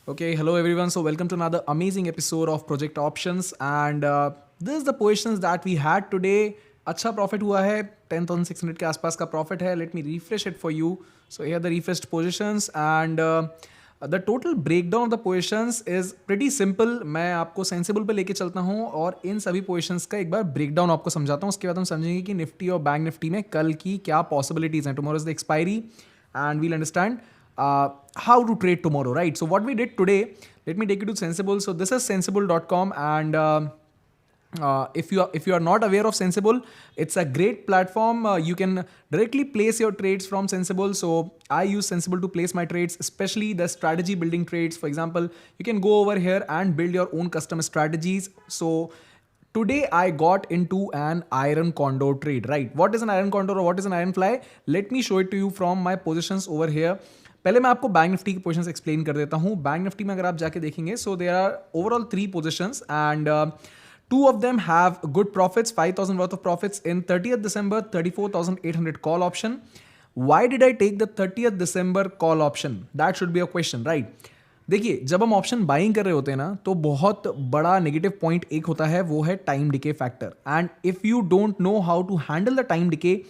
Okay, hello everyone. So welcome to another amazing episode of Project Options, and this is the positions that we had today. अच्छा profit हुआ है 10,600 के आसपास का profit है. Let me refresh it for you. So here the refreshed positions and the total breakdown of the positions is pretty simple. मैं आपको sensible पे लेके चलता हूँ और इन सभी पोजीशंस का एक बार ब्रेकडाउन आपको समझाता हूँ. उसके बाद हम समझेंगे कि निफ्टी और बैंक निफ्टी में कल की क्या पॉसिबिलिटीज हैं. Tomorrow is the expiry and we'll understand how to trade tomorrow, right? So what we did today, let me take you to Sensible. So this is sensible.com, and if you are not aware of Sensible, it's a great platform. You can directly place your trades from Sensible. So I use Sensible to place my trades, especially the strategy building trades. For example, you can go over here and build your own custom strategies. So today I got into an iron condor trade, right? What is an iron condor or what is an iron fly? Let me show it to you from my positions over here. पहले मैं आपको bank Nifty की positions explain कर देता हूँ. Bank Nifty में अगर आप जाके देखेंगे, so there are overall 3 positions and two of them have good profits, 5,000 worth of profits in 30th December, 34,800 call option. Why did I take the 30th December call option? That should be a question, right? देखिए, जब हम option buying कर रहे होते हैं ना, तो बहुत बड़ा नेगेटिव पॉइंट एक होता है, वो है time decay factor. And if you don't know how to handle the time decay,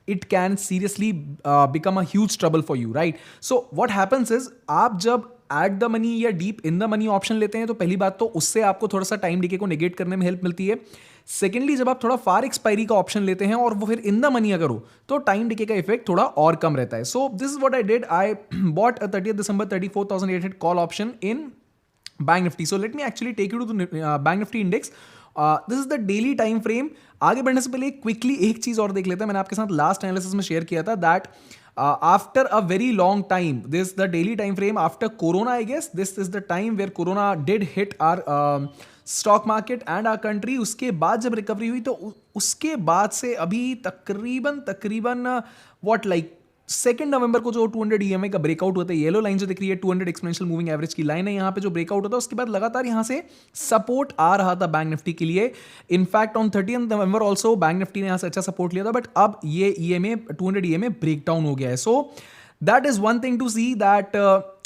it can seriously become a huge trouble for you, right? So what happens is, आप जब एट द मनी या deep in the money option लेते हैं, तो पहली बात तो उससे आपको थोड़ा सा टाइम डिके को नेगेट करने में हेल्प मिलती है. सेकेंडली, जब आप थोड़ा फार एक्सपायरी का ऑप्शन लेते हैं और वो फिर इन द मनी अगर हो, तो टाइम डिके का इफेक्ट थोड़ा और कम रहता है. So this is what I did. I bought a 30th December 34,800 call option in bank nifty. So let me actually take you to the bank nifty index. This is the daily time frame. आगे बढ़ने से पहले quickly एक चीज और देख लेते हैं. मैंने आपके साथ लास्ट एनालिसिस में शेयर किया था that after a very long time, this is the daily time frame after corona, I guess this is the time where corona did hit our stock market and our country. उसके बाद जब recovery हुई, तो उसके बाद से अभी तकरीबन what like 2 नवंबर को जो 200 EMA का ब्रेकआउट होता है, येलो लाइन जो दिख रही है 200 एक्सपोनेंशियल मूविंग एवरेज की लाइन है, यहाँ पे जो ब्रेकआउट होता है उसके बाद लगातार यहाँ से सपोर्ट आ रहा था बैंक निफ्टी के लिए. In fact on 30th November also bank Nifty ने यहाँ से अच्छा सपोर्ट लिया था, बट अब ये EMA 200 EMA ब्रेक डाउन हो गया है. So that is one thing to see that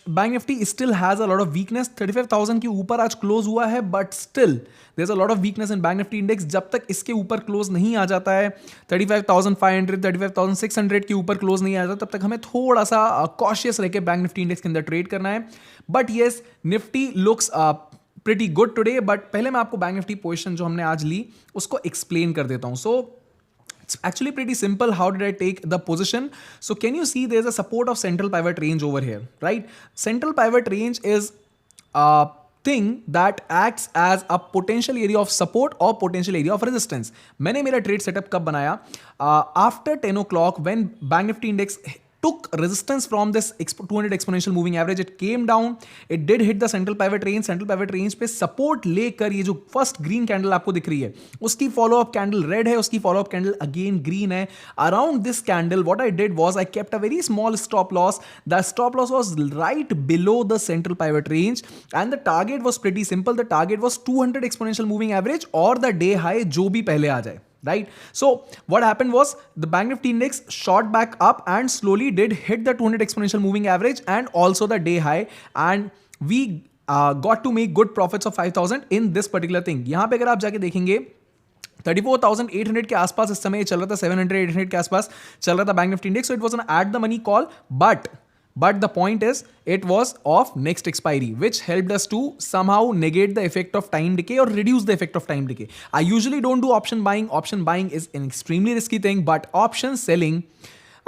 bank nifty still has a lot of weakness. 35,000 के ऊपर आज क्लोज हुआ है, but still there is a lot of weakness in bank nifty index. जब तक इसके ऊपर क्लोज नहीं आ जाता है, 35,500 35,600 के ऊपर क्लोज नहीं आ जाता, तब तक हमें थोड़ा सा कॉशियस रह के बैंक निफ्टी इंडेक्स के अंदर ट्रेड करना है. But yes, Nifty looks pretty good today. But पहले मैं आपको बैंक निफ्टी पोजिशन जो हमने आज ली उसको एक्सप्लेन कर देता हूं. सो it's actually pretty simple. How did I take the position? So can you see there's a support of central pivot range over here, right? Central pivot range is a thing that acts as a potential area of support or potential area of resistance. मैंने मेरा trade setup कब बनाया? After 10 o'clock when Bank Nifty Index took resistance from this 200 exponential moving average, it came down, it did hit the central pivot range पे support लेकर ये जो first green candle आपको दिख रही है, उसकी फॉलो अप कैंडल रेड है, उसकी follow up candle again green है. Around this candle what I did was I kept a very small stop loss. The stop loss was right below the central pivot range and the target was pretty simple. The target was 200 exponential moving average और the day high जो भी पहले आ जाए, right? So what happened was the Bank Nifty index shot back up and slowly did hit the 200 exponential moving average and also the day high, and we got to make good profits of 5,000 in this particular thing. यहाँ पे अगर आप जाके देखेंगे 34,800 के आसपास इस समय चल रहा था, 700 800 के आसपास चल रहा था bank nifty index. So it was an eight the money call, but the point is it was of next expiry, which helped us to somehow negate the effect of time decay or reduce the effect of time decay. I usually don't do option buying. Option buying is an extremely risky thing, but option selling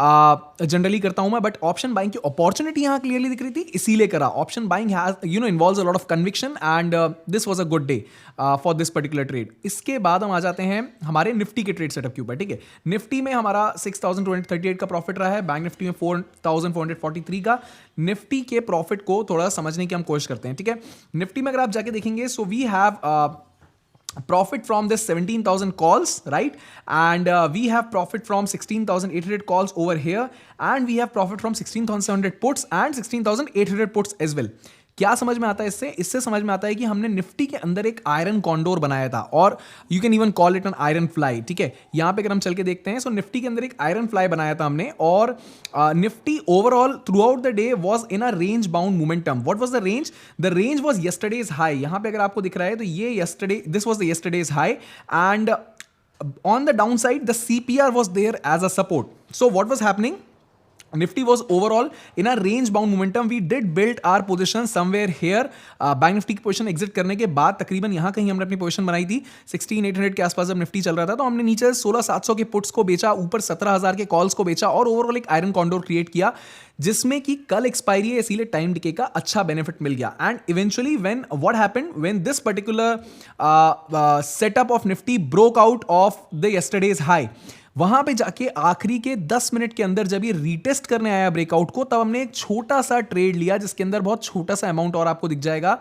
generally करता हूं मैं. But option buying की opportunity यहां clearly दिख रही थी, इसीलिए करा. Option buying has involves a lot of conviction and this was a good day for this particular trade. इसके बाद हम आ जाते हैं हमारे निफ्टी के ट्रेड सेटअप के ऊपर. ठीक है, निफ्टी में हमारा 6,238 का प्रॉफिट रहा है, बैंक निफ्टी में 4,443 का. निफ्टी के प्रॉफिट को थोड़ा समझने की हम कोशिश करते हैं. ठीक है, निफ्टी में अगर आप जाके देखेंगे, so we have profit from this 17,000 calls, right? And we have profit from 16,800 calls over here, and we have profit from 16,700 puts and 16,800 puts as well. क्या समझ में आता है इससे? इससे समझ में आता है कि हमने निफ्टी के अंदर एक आयरन कॉन्डोर बनाया था, और you can even call it an iron fly, ठीक है। यहां पे अगर हम चल के देखते हैं, सो निफ्टी के अंदर एक आयरन फ्लाई बनाया था हमने, और Nifty overall through out the day was in a range bound momentum. What was the range? The range was yesterday's high. यहां पे अगर आपको दिख रहा है तो ये yesterday, this was the yesterday's high, and on the downside the CPR was there as a support. So what was happening? Nifty was overall in a range bound momentum. We did build our position somewhere here. Bank Nifty की position exit करने के बाद तकरीबन यहाँ कहीं हमने अपनी position बनाई थी 16,800 के आसपास। जब निफ्टी चल रहा था तो हमने नीचे 16,700 के पुट्स को बेचा, ऊपर 17,000 के कॉल्स को बेचा, और ओवरऑल एक आयरन कॉन्डोर क्रिएट किया, जिसमें कि कल एक्सपायरी है, इसीलिए टाइम डिके का अच्छा बेनिफिट मिल गया। And eventually when what happened, when this particular setup of Nifty broke out of the yesterday's high, वहां पे जाके आखिरी के 10 मिनट के अंदर जब ये रीटेस्ट करने आया ब्रेकआउट को, तब हमने एक छोटा सा ट्रेड लिया, जिसके अंदर बहुत छोटा सा अमाउंट और आपको दिख जाएगा।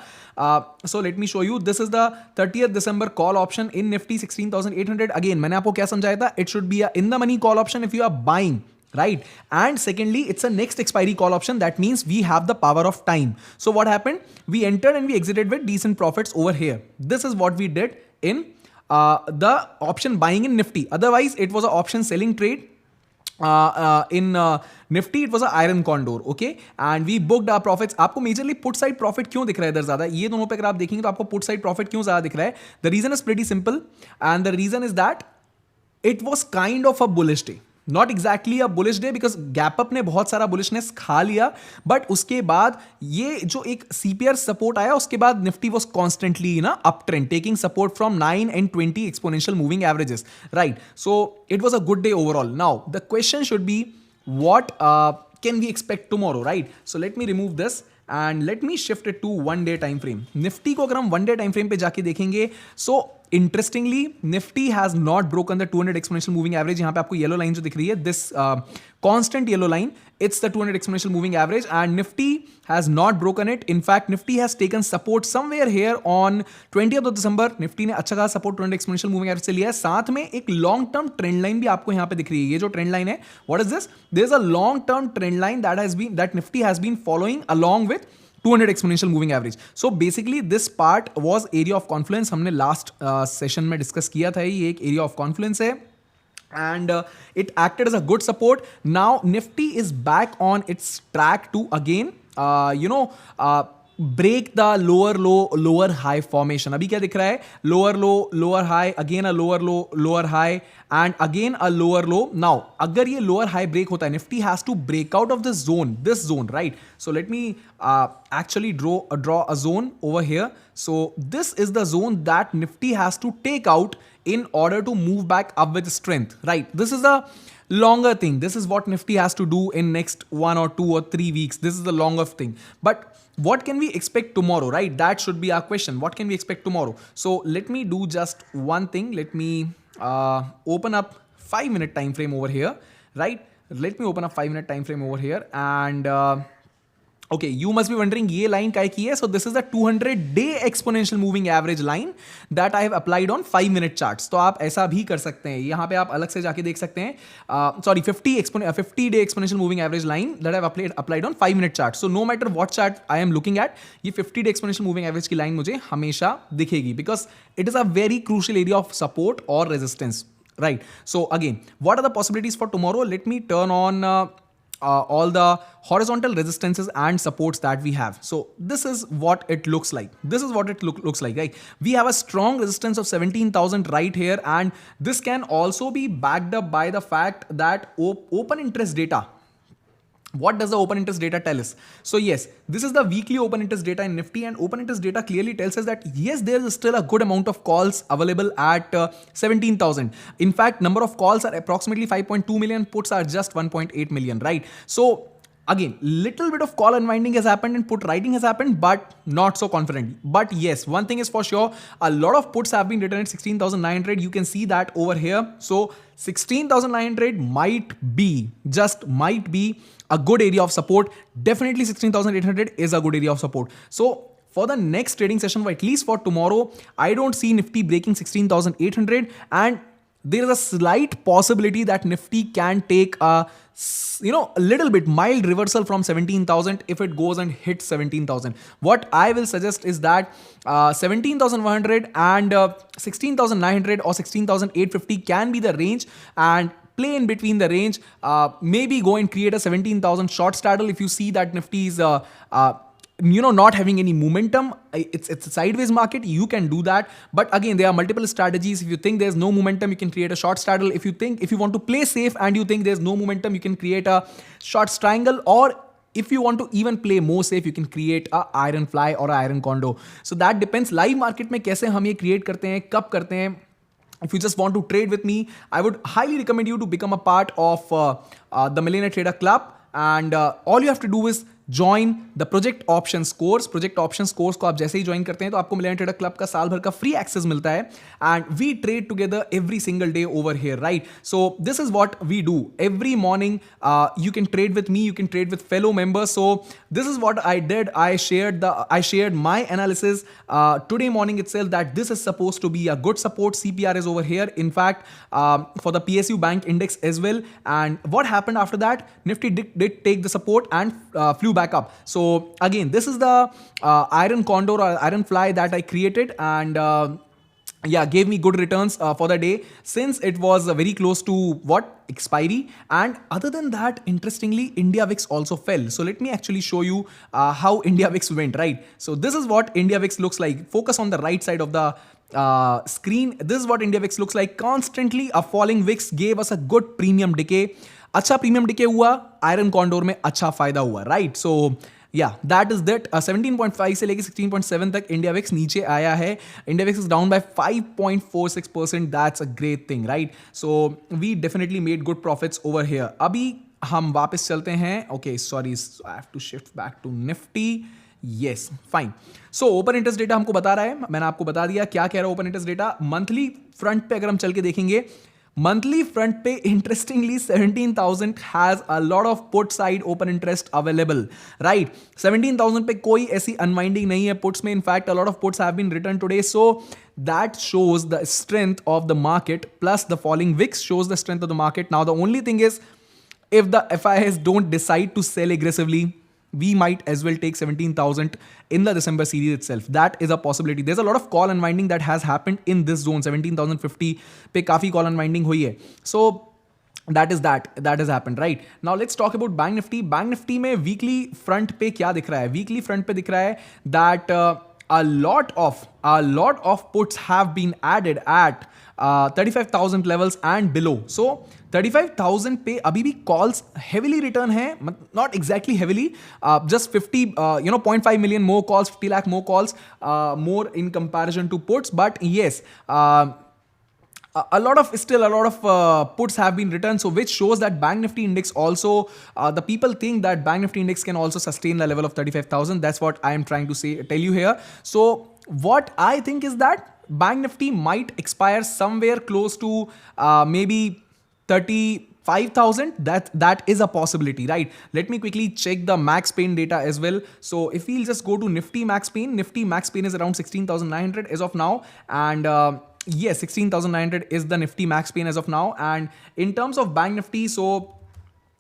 So let me show you, this is the 30th December call option in nifty 16,800। Again मैंने आपको क्या समझाया था, it should be a in the money call option if you are buying, right? And secondly, it's a next expiry call option. That means we have the power of time. So what happened? We entered and we exited with decent profits over here. This is what we did in the option buying in Nifty. Otherwise, it was an option selling trade. In Nifty it was a iron condor, okay, and we booked our profits. आपको majorly put side profit क्यों दिख रहा है इधर ज्यादा? ये दोनों पे अगर आप देखेंगे तो आपको पुट साइड प्रॉफिट क्यों ज्यादा दिख रहा है? The reason is pretty simple, and the reason is that it was kind of a bullish day, not exactly a bullish day, because gap up ने बहुत सारा बुलिशनेस खा लिया, बट उसके बाद ये जो एक सीपीआर सपोर्ट आया, उसके बाद निफ्टी वॉज कॉन्स्टेंटली ना up trend, taking support from 9 and 20 exponential moving averages, right? So it was a good day overall. Now the question should be what can we expect tomorrow, right? So let me remove this and let me shift it to 1 day time frame. Nifty को अगर हम 1 day time frame पे जाके देखेंगे, so interestingly Nifty has not broken the 200 exponential moving average. यहाँ पे आपको yellow line जो दिख रही है, this constant yellow line, it's the 200 exponential moving average, and Nifty has not broken it. In fact, Nifty has taken support somewhere here on 20th of December. Nifty ने अच्छा खासा support 200 exponential moving average से लिया है, साथ में एक long term trend line भी आपको यहाँ पे दिख रही है। ये जो trend line है, what is this? There is a long term trend line that Nifty has been following along with 200 exponential moving average. So basically this part was area of confluence. हमने last session में discuss किया था, ये एक area of confluence है, and it acted as a good support. Now Nifty is back on its track to again break the lower low lower high formation. अभी क्या दिख रहा है? Lower low lower high, again a lower low lower high, and again a lower low. Now अगर ये lower high break होता है, Nifty has to break out of this zone, right? So let me actually draw a zone over here. So this is the zone that Nifty has to take out in order to move back up with strength, right? This is a longer thing. This is what Nifty has to do in next 1 or 2 or 3 weeks. This is the longer thing. But what can we expect tomorrow, right? That should be our question. What can we expect tomorrow? So let me do just one thing. Let me open up 5-minute time frame over here, right? Let me open up 5-minute time frame over here, and okay, you must be wondering ये line काय की है? So this is the 200-day exponential moving average line that I have applied on 5-minute charts. तो आप ऐसा भी कर सकते हैं, यहाँ पे आप अलग से जाके देख सकते हैं. Sorry, 50-day exponential moving average line that I have applied on 5-minute charts. So no matter what chart I am looking at, ये 50-day exponential moving average की line मुझे हमेशा दिखेगी, because it is a very crucial area of support or resistance, right? So again, what are the possibilities for tomorrow? Let me turn on all the horizontal resistances and supports that we have. So this is what it looks like. This is what it looks like, right? We have a strong resistance of 17,000 right here, and this can also be backed up by the fact that open interest data. What does the open interest data tell us? So yes, this is the weekly open interest data in Nifty, and open interest data clearly tells us that yes, there is still a good amount of calls available at 17,000. In fact, number of calls are approximately 5.2 million, puts are just 1.8 million, right? So again, little bit of call unwinding has happened and put writing has happened, but not so confidently. But yes, one thing is for sure, a lot of puts have been written at 16,900. You can see that over here. So 16,900 might be a good area of support. Definitely 16,800 is a good area of support. So for the next trading session, or at least for tomorrow, I don't see Nifty breaking 16,800, and there is a slight possibility that Nifty can take a little bit mild reversal from 17,000 if it goes and hits 17,000. What I will suggest is that 17,100 and 16,900 or 16,850 can be the range, and play in between the range. Maybe go and create a 17,000 short straddle if you see that Nifty is not having any momentum. It's a sideways market. You can do that, but again, there are multiple strategies. If you think there's no momentum, you can create a short straddle. If you want to play safe and you think there's no momentum, you can create a short triangle, or if you want to even play more safe, you can create a iron fly or a iron condo. So that depends. Live market में कैसे हम ये create करते हैं, कब करते हैं. If you just want to trade with me, I would highly recommend you to become a part of the Millionaire Trader Club, and all you have to do is join the project options course. Project options course को आप जैसे ही join करते हैं तो आपको millionaire trader club का साल भर का फ्री एक्सेस मिलता है, and we trade together every single day over here, right? So this is what we do every morning. You can trade with me, you can trade with fellow members. So this is what I did. I shared my analysis today morning itself, that this is supposed to be a good support. CPR is over here, in fact, for the PSU bank index as well. And what happened after that? Nifty did take the support and flew back up. So again, this is the iron condor or iron fly that I created, and gave me good returns for the day, since it was very close to expiry. And other than that, interestingly, India VIX also fell. So let me actually show you how India VIX went, right? So this is what India VIX looks like. Focus on the right side of the screen. This is what India VIX looks like. Constantly a falling VIX gave us a good premium decay. अच्छा premium decay हुआ, iron condor में अच्छा फायदा हुआ, right? सो या that is that. 17.5 से लेके 16.7 तक इंडिया विक्स नीचे आया है. India VIX is down by 5.46%. That's a great thing, right? So we definitely made good profits over here. अभी हम वापस चलते हैं. Okay, sorry, I have to shift back to Nifty. Yes, fine. So open interest data हमको बता रहा है, मैंने आपको बता दिया क्या कह रहा है open interest data. Monthly front पे अगर हम चल के देखेंगे, monthly front पे interestingly 17,000 has a lot of put side open interest available, right? 17,000 पे कोई ऐसी unwinding नहीं है puts में. In fact, a lot of puts have been written today, so that shows the strength of the market, plus the falling VIX shows the strength of the market. Now the only thing is, if the FIs don't decide to sell aggressively, we might as well take 17,000 in the December series itself. That is a possibility. There's a lot of call unwinding that has happened in this zone. 17,050 पे काफी call unwinding हुई है. So that has happened, right? Now let's talk about Bank Nifty. Bank Nifty में weekly front पे क्या दिख रहा है? Weekly front पे दिख रहा है that a lot of puts have been added at 35,000 levels and below. So 35,000 पे अभी भी calls heavily return है, not exactly heavily, just 50, 0.5 million more calls, 50 lakh more calls, more in comparison to puts. But yes, a lot of puts have been written, so which shows that Bank Nifty index also, the people think that Bank Nifty index can also sustain the level of 35,000. That's what I am trying to tell you here. So what I think is that Bank Nifty might expire somewhere close to maybe 35,000. That is a possibility, right? Let me quickly check the max pain data as well. So if we'll just go to Nifty max pain is around 16,900 as of now, and yes, 16,900 is the Nifty max pain as of now. And in terms of Bank Nifty, so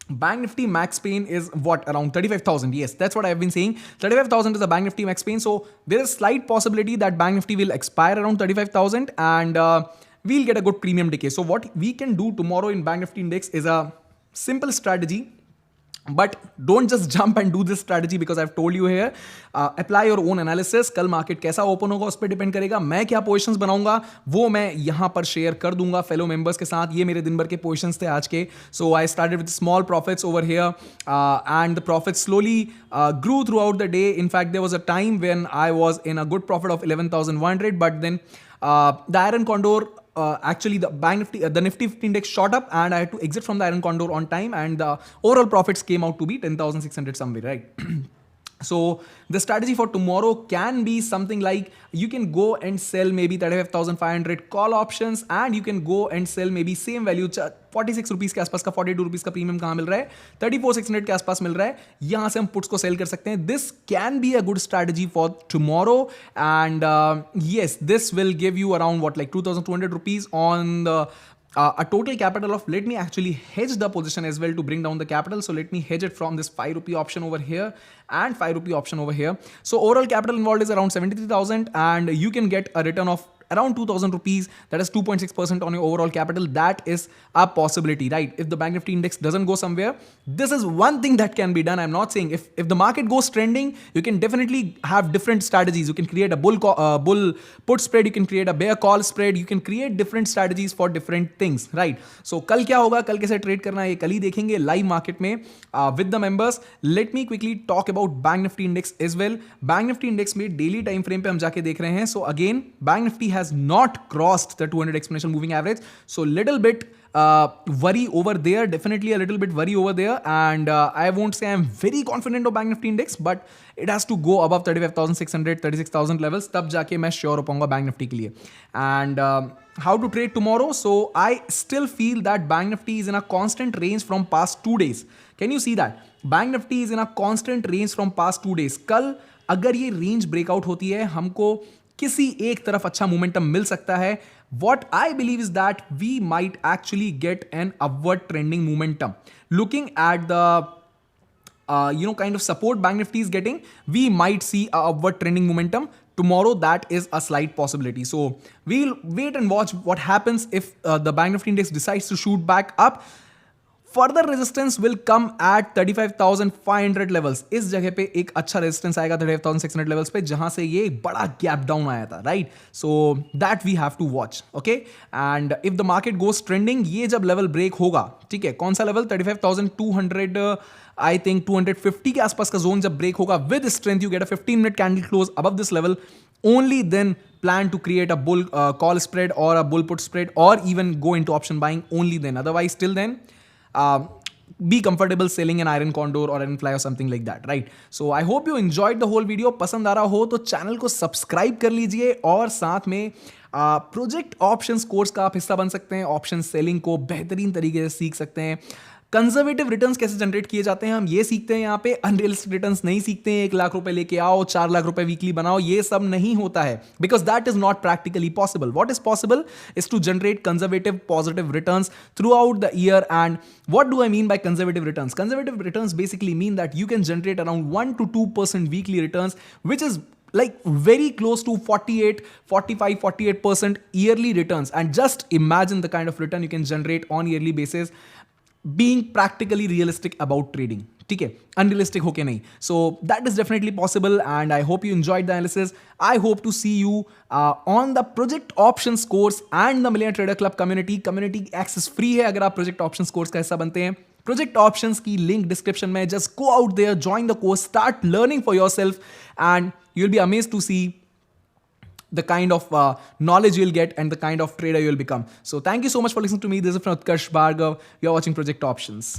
Bank Nifty max pain is around 35,000. Yes, that's what I've been saying. 35,000 is the Bank Nifty max pain. So there is slight possibility that Bank Nifty will expire around 35,000, and we'll get a good premium decay. So what we can do tomorrow in Bank Nifty index is a simple strategy. But don't just jump and do this strategy because I've told you here. Apply your own analysis. कल market कैसा open होगा उस पर depend करेगा. मैं क्या positions बनाऊंगा वो मैं यहाँ पर शेयर कर दूंगा फेलो मेंबर्स के साथ. ये मेरे दिन भर के पोजिशंस थे आज के. So I started with small profits over here, and the profits slowly grew throughout the day. In fact, there was a time when I was in a good profit of 11,100, but then the iron condor, actually the Bank Nifty, the Nifty 50 index shot up, and I had to exit from the iron condor on time, and the overall profits came out to be 10,600 somewhere, right? So the strategy for tomorrow can be something like you can go and sell maybe 35,500 call options, and you can go and sell maybe same value 46 rupees के आसपास का, 42 rupees का premium कहाँ मिल रहा है? 34,600 के आसपास मिल रहा है. यहां से हम पुट्स को सेल कर सकते हैं. This can be a good strategy for tomorrow, and yes, this will give you around like 2,200 rupees on the a total capital of, let me actually hedge the position as well to bring down the capital. So let me hedge it from this 5 rupee option over here and 5 rupee option over here. So overall capital involved is around 73,000, and you can get a return of around 2,000 rupees, that is 2.6% on your overall capital. That is a possibility, right? If the Bank Nifty index doesn't go somewhere, this is one thing that can be done. I'm not saying if the market goes trending, you can definitely have different strategies. You can create a bull put spread, you can create a bear call spread, you can create different strategies for different things, right? So कल क्या होगा, कल कैसे trade करना है, ये कल ही देखेंगे लाइव मार्केट में with the members. Let me quickly talk about Bank Nifty index as well. Bank Nifty index में daily time frame पे हम जाके देख रहे हैं. So again, Bank Nifty has not crossed the 200 exponential moving average. So little bit worry over there, definitely a little bit worry over there, and I won't say I'm very confident of Bank Nifty index, but it has to go above 35,600, 36,000 levels, तब जाके मैं sure हो पाऊंगा Bank Nifty के लिए. And how to trade tomorrow? So I still feel that Bank Nifty is in a constant range from past 2 days. Can you see that? Bank Nifty is in a constant range from past 2 days. कल अगर ये range breakout होती है, हमको किसी एक तरफ अच्छा मोमेंटम मिल सकता है. What I believe is that we might actually get an upward trending momentum. Looking at the kind of support Bank Nifty is getting, we might see a upward trending momentum tomorrow. That is a slight possibility. So we'll wait and watch what happens if the Bank Nifty index decides to shoot back up. Further resistance will come at 35,500 levels. इस जगह पे एक अच्छा resistance आएगा 35,600 levels पे, जहां से ये बड़ा गैप डाउन आया था, right? So that we have to watch, okay? And if the market goes trending, ये जब लेवल ब्रेक होगा, ठीक है, कौन सा लेवल? 35,200, आई थिंक 250 के आसपास का जोन जब ब्रेक होगा with strength, you get a 15-minute candle close above this level, only then plan to create a bull call spread or a bull put spread, or even go into option buying only then. Otherwise, till then, be comfortable selling an iron condor or iron fly or something like that, right? So I hope you enjoyed the whole video. पसंद आ रहा हो तो channel को subscribe कर लीजिए, और साथ में प्रोजेक्ट ऑप्शंस कोर्स का आप हिस्सा बन सकते हैं. ऑप्शन सेलिंग को बेहतरीन तरीके से सीख सकते हैं. कंजर्वेटिव रिटर्न्स कैसे जनरेट किए जाते हैं हम ये सीखते हैं यहाँ पे. अनरियलिस्टिक रिटर्न्स नहीं सीखते हैं. 1 लाख रुपए लेके आओ, 4 लाख रुपए वीकली बनाओ, ये सब नहीं होता है, because that is not practically possible. What is possible is to generate conservative positive returns throughout the year. And what do I mean by conservative returns? Conservative returns basically mean that you can generate around 1 to 2% weekly returns, which is like very close to 48% yearly returns. And just imagine the kind of return you can generate on yearly basis, being practically realistic about trading. ठीक है, unrealistic होके नहीं. So that is definitely possible, and I hope you enjoyed the analysis. I hope to see you on the project options course and the million trader club community. Community access free है अगर आप project options course का हिस्सा बनते हैं. Project options की link description में. Just go out there, join the course, start learning for yourself, and you will be amazed to see the kind of knowledge you'll get and the kind of trader you'll become. So thank you so much for listening to me. This is from Utkarsh Bhargav. You're watching Project Options.